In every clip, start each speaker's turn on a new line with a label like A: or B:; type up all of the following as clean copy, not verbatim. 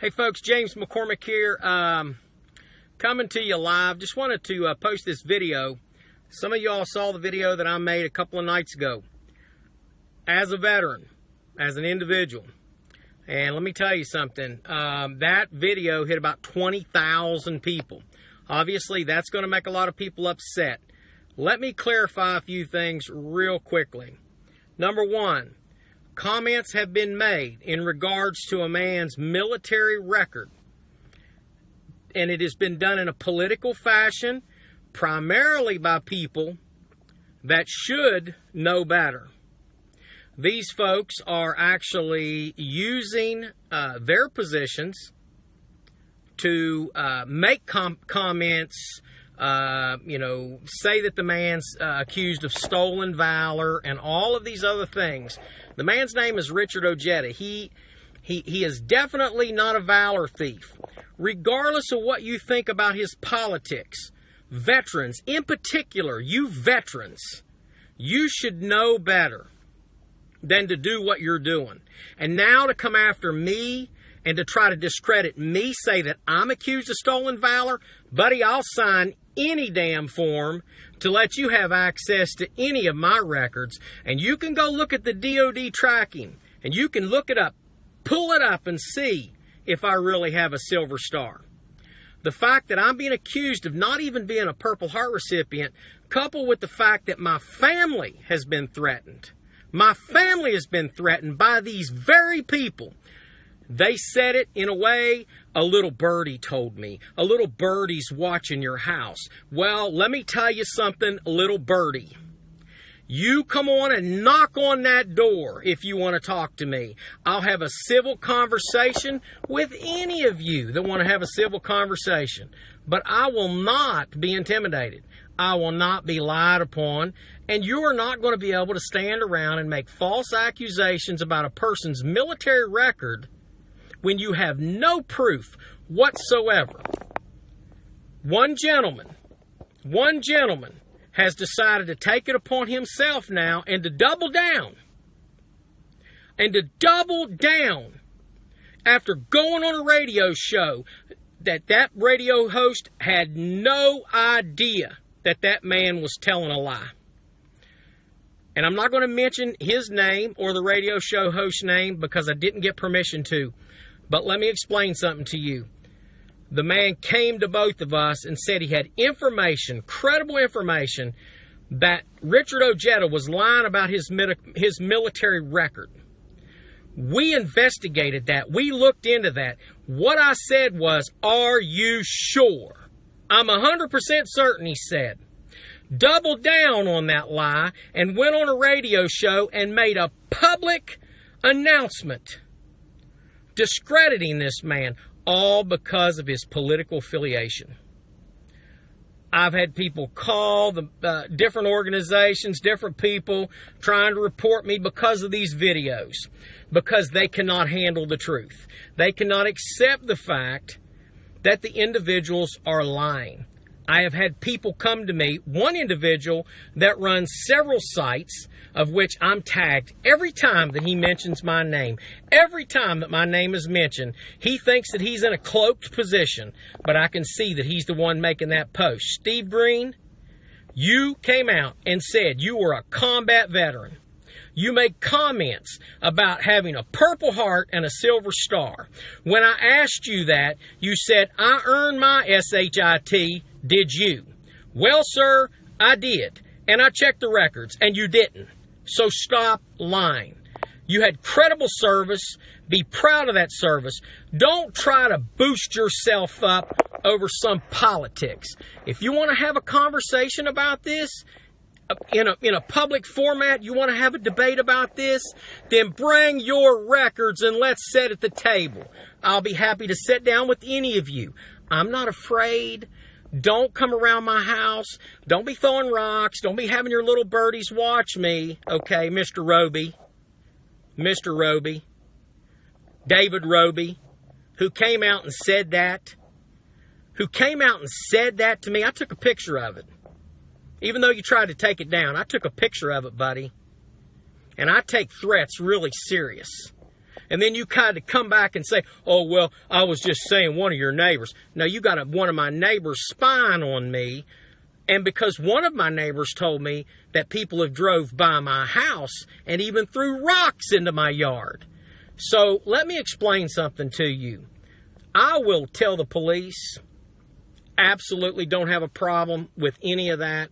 A: Hey folks, James McCormick here, coming to you live. Just wanted to post this video. Some of y'all saw the video that I made a couple of nights ago. As a veteran, as an individual, and let me tell you something, that video hit about 20,000 people. Obviously, that's going to make a lot of people upset. Let me clarify a few things real quickly. Number one, comments have been made in regards to a man's military record, and it has been done in a political fashion, primarily by people that should know better. These folks are actually using their positions to make comments, say that the man's accused of stolen valor and all of these other things. The man's name is Richard Ojeda. He is definitely not a valor thief. Regardless of what you think about his politics, veterans, in particular, you veterans, you should know better than to do what you're doing. And now to come after me and to try to discredit me, say that I'm accused of stolen valor, buddy, I'll sign any damn form to let you have access to any of my records. And you can go look at the DOD tracking, and you can look it up, pull it up, and see if I really have a Silver Star. The fact that I'm being accused of not even being a Purple Heart recipient, coupled with the fact that my family has been threatened. My family has been threatened by these very people. They said it in a way, a little birdie told me. A little birdie's watching your house. Well, let me tell you something, little birdie. You come on and knock on that door if you want to talk to me. I'll have a civil conversation with any of you that want to have a civil conversation. But I will not be intimidated. I will not be lied upon. And you are not going to be able to stand around and make false accusations about a person's military record when you have no proof whatsoever. One gentleman has decided to take it upon himself now and to double down. And to double down after going on a radio show that radio host had no idea that man was telling a lie. And I'm not going to mention his name or the radio show host's name because I didn't get permission to. But let me explain something to you. The man came to both of us and said he had information, credible information, that Richard Ojeda was lying about his military record. We investigated that. We looked into that. What I said was, "Are you sure?" "I'm 100% certain," he said. Doubled down on that lie and went on a radio show and made a public announcement discrediting this man, all because of his political affiliation. I've had people call the different organizations, different people trying to report me because of these videos, because they cannot handle the truth. They cannot accept the fact that the individuals are lying. I have had people come to me, one individual that runs several sites of which I'm tagged every time that he mentions my name. Every time that my name is mentioned, he thinks that he's in a cloaked position, but I can see that he's the one making that post. Steve Green, you came out and said you were a combat veteran. You made comments about having a Purple Heart and a Silver Star. When I asked you that, you said, "I earned my SHIT. Did you?" Well, sir, I did. And I checked the records, and you didn't. So stop lying. You had credible service. Be proud of that service. Don't try to boost yourself up over some politics. If you want to have a conversation about this, in a public format, you want to have a debate about this, then bring your records and let's sit at the table. I'll be happy to sit down with any of you. I'm not afraid. Don't come around my house. Don't be throwing rocks. Don't be having your little birdies watch me. Okay, Mr. Roby. Mr. Roby. David Roby, who came out and said that. Who came out and said that to me. I took a picture of it. Even though you tried to take it down, I took a picture of it, buddy. And I take threats really serious. And then you kind of come back and say, oh, well, I was just saying one of your neighbors. No, you got one of my neighbors spying on me. And because one of my neighbors told me that people have drove by my house and even threw rocks into my yard. So let me explain something to you. I will tell the police, absolutely don't have a problem with any of that.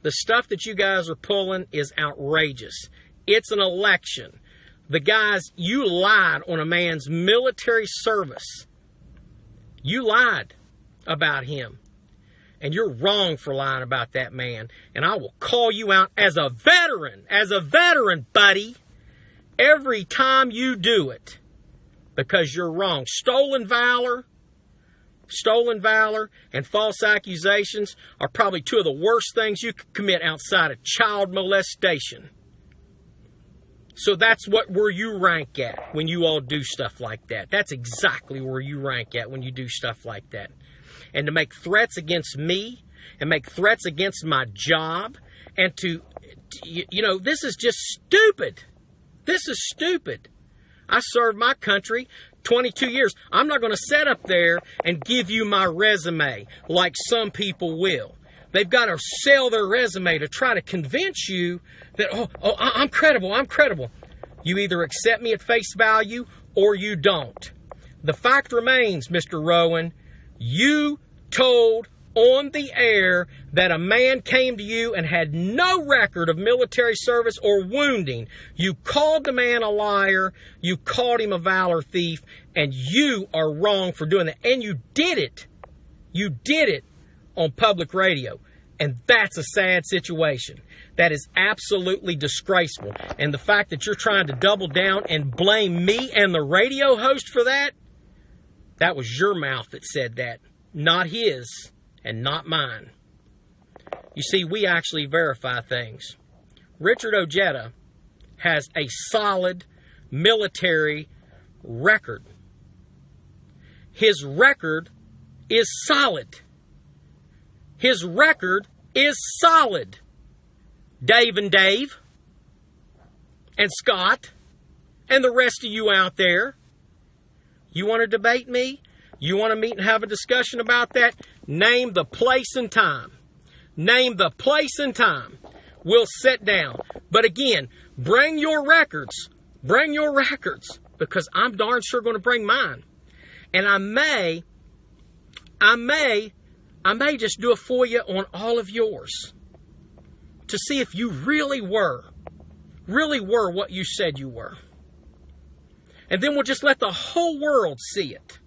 A: The stuff that you guys are pulling is outrageous. It's an election. The guys, you lied on a man's military service. You lied about him. And you're wrong for lying about that man. And I will call you out as a veteran, buddy, every time you do it. Because you're wrong. Stolen valor and false accusations are probably two of the worst things you could commit outside of child molestation. So that's where you rank at when you all do stuff like that. That's exactly where you rank at when you do stuff like that. And to make threats against me and make threats against my job and this is just stupid. This is stupid. I served my country 22 years. I'm not going to sit up there and give you my resume like some people will. They've got to sell their resume to try to convince you that, I'm credible. You either accept me at face value or you don't. The fact remains, Mr. Rowan, you told on the air that a man came to you and had no record of military service or wounding. You called the man a liar. You called him a valor thief. And you are wrong for doing that. And you did it. You did it on public radio. And that's a sad situation. That is absolutely disgraceful. And the fact that you're trying to double down and blame me and the radio host for that, that was your mouth that said that, not his and not mine. You see, we actually verify things. Richard Ojeda has a solid military record. His record is solid. His record is solid. Dave and Scott and the rest of you out there, you want to debate me? You want to meet and have a discussion about that? Name the place and time. Name the place and time. We'll sit down. But again, bring your records. Bring your records. Because I'm darn sure going to bring mine. And I may just do a FOIA on all of yours. To see if you really were what you said you were. And then we'll just let the whole world see it.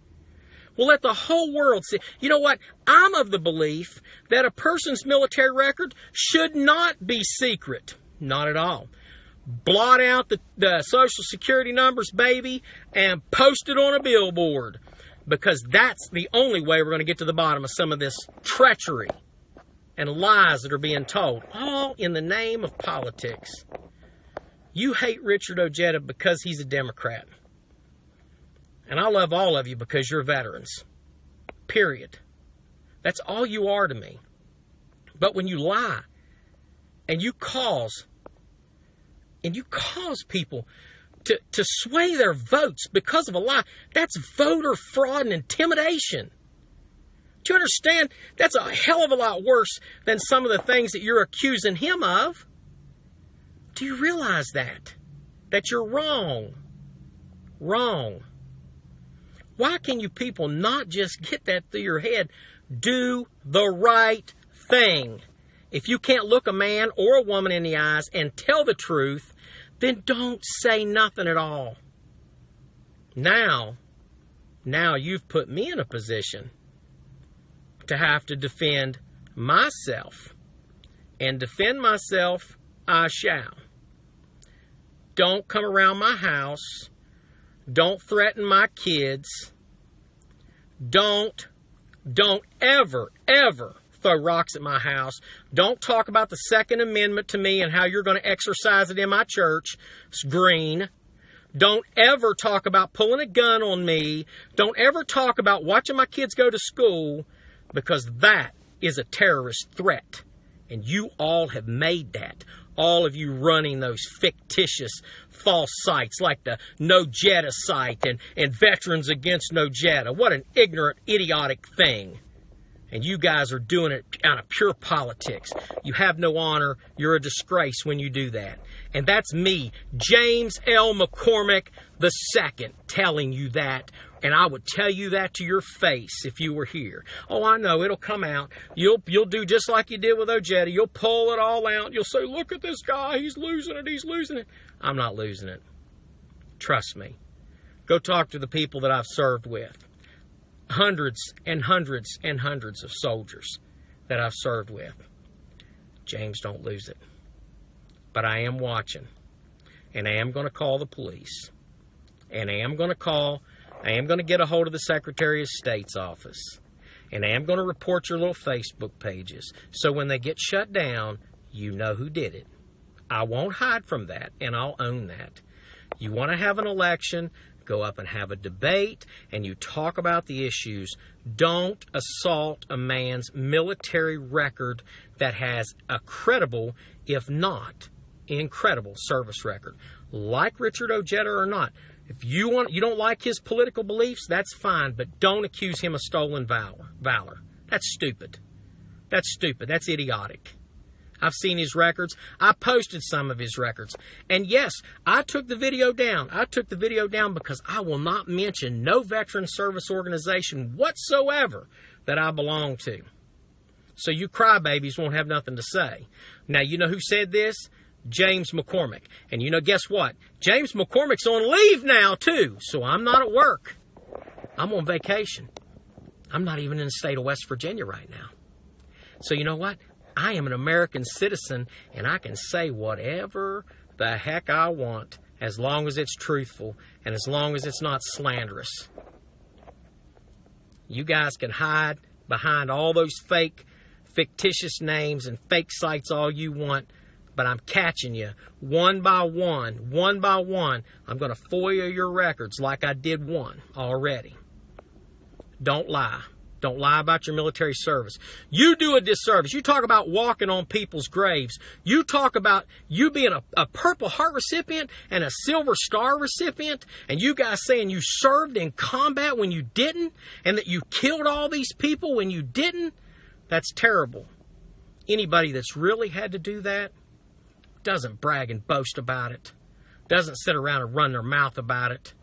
A: We'll let the whole world see. You know what? I'm of the belief that a person's military record should not be secret. Not at all. Blot out the Social Security numbers, baby, and post it on a billboard. Because that's the only way we're going to get to the bottom of some of this treachery and lies that are being told. All in the name of politics. You hate Richard Ojeda because he's a Democrat. And I love all of you because you're veterans. Period. That's all you are to me. But when you lie and you cause people to sway their votes because of a lie, that's voter fraud and intimidation. Do you understand? That's a hell of a lot worse than some of the things that you're accusing him of. Do you realize that? That you're wrong. Wrong. Why can you people not just get that through your head? Do the right thing. If you can't look a man or a woman in the eyes and tell the truth, then don't say nothing at all. Now you've put me in a position to have to defend myself. And defend myself I shall. Don't come around my house. Don't threaten my kids. Don't ever throw rocks at my house. Don't talk about the Second Amendment to me and how you're going to exercise it in my church. It's green. Don't ever talk about pulling a gun on me. Don't ever talk about watching my kids go to school, because that is a terrorist threat. And you all have made that. All of you running those fictitious false sites like the No Jetta site and Veterans Against No Jetta. What an ignorant, idiotic thing. And you guys are doing it out of pure politics. You have no honor. You're a disgrace when you do that. And that's me, James L. McCormick II, telling you that. And I would tell you that to your face if you were here. Oh, I know, it'll come out. You'll do just like you did with Ojeda. You'll pull it all out. You'll say, look at this guy. He's losing it. He's losing it. I'm not losing it. Trust me. Go talk to the people that I've served with. Hundreds and hundreds and hundreds of soldiers that I've served with. James, don't lose it. But I am watching. And I am going to call the police. And I am going to get a hold of the Secretary of State's office. And I am going to report your little Facebook pages. So when they get shut down, you know who did it. I won't hide from that, and I'll own that. You want to have an election, go up and have a debate, and you talk about the issues. Don't assault a man's military record that has a credible, if not incredible, service record. Like Richard Ojeda or not. If you don't like his political beliefs, that's fine, but don't accuse him of stolen valor. That's stupid. That's stupid. That's idiotic. I've seen his records. I posted some of his records. And yes, I took the video down. I took the video down because I will not mention no veteran service organization whatsoever that I belong to. So you crybabies won't have nothing to say. Now, you know who said this? James McCormick. And you know, guess what? James McCormick's on leave now, too. So I'm not at work. I'm on vacation. I'm not even in the state of West Virginia right now. So you know what? I am an American citizen, and I can say whatever the heck I want as long as it's truthful and as long as it's not slanderous. You guys can hide behind all those fictitious names and fake sites all you want, but I'm catching you one by one. I'm going to FOIA your records like I did one already. Don't lie. Don't lie about your military service. You do a disservice. You talk about walking on people's graves. You talk about you being a Purple Heart recipient and a Silver Star recipient, and you guys saying you served in combat when you didn't, and that you killed all these people when you didn't. That's terrible. Anybody that's really had to do that doesn't brag and boast about it, doesn't sit around and run their mouth about it.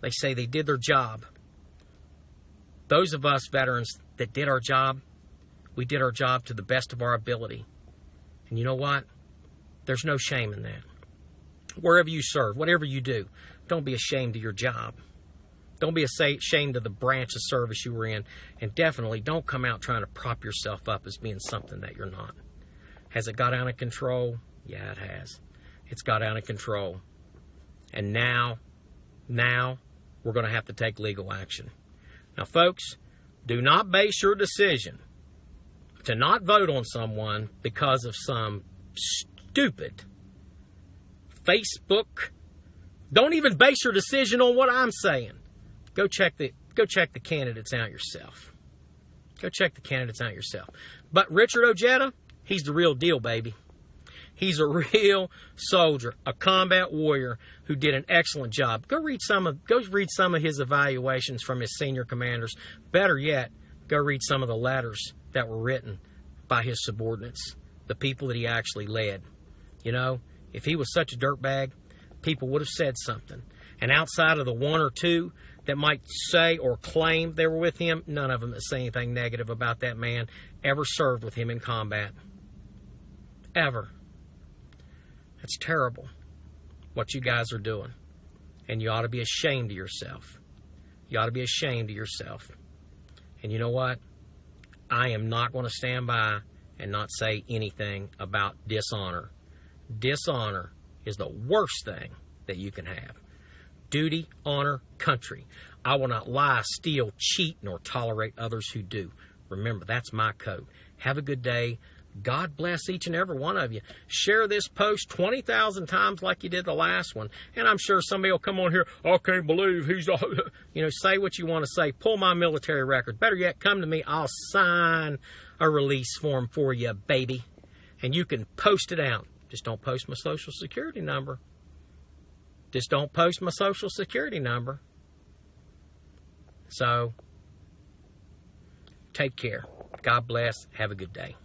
A: They say they did their job. Those of us veterans that did our job, we did our job to the best of our ability. And you know what? There's no shame in that. Wherever you serve, whatever you do, don't be ashamed of your job. Don't be ashamed of the branch of service you were in. And definitely don't come out trying to prop yourself up as being something that you're not. Has it got out of control? Yeah, it has. It's got out of control. And now we're going to have to take legal action. Now, folks, do not base your decision to not vote on someone because of some stupid Facebook. Don't even base your decision on what I'm saying. Go check the candidates out yourself. Go check the candidates out yourself. But Richard Ojeda, he's the real deal, baby. He's a real soldier, a combat warrior who did an excellent job. Go read some of his evaluations from his senior commanders. Better yet, go read some of the letters that were written by his subordinates, the people that he actually led. You know, if he was such a dirtbag, people would have said something. And outside of the one or two that might say or claim they were with him, none of them that say anything negative about that man ever served with him in combat. Ever. That's terrible, what you guys are doing. And you ought to be ashamed of yourself. You ought to be ashamed of yourself. And you know what? I am not going to stand by and not say anything about dishonor. Dishonor is the worst thing that you can have. Duty, honor, country. I will not lie, steal, cheat, nor tolerate others who do. Remember, that's my code. Have a good day. God bless each and every one of you. Share this post 20,000 times like you did the last one. And I'm sure somebody will come on here, I can't believe he's... You know, say what you want to say. Pull my military record. Better yet, come to me. I'll sign a release form for you, baby. And you can post it out Just don't post my Social Security number. Just don't post my Social Security number. So, take care. God bless. Have a good day.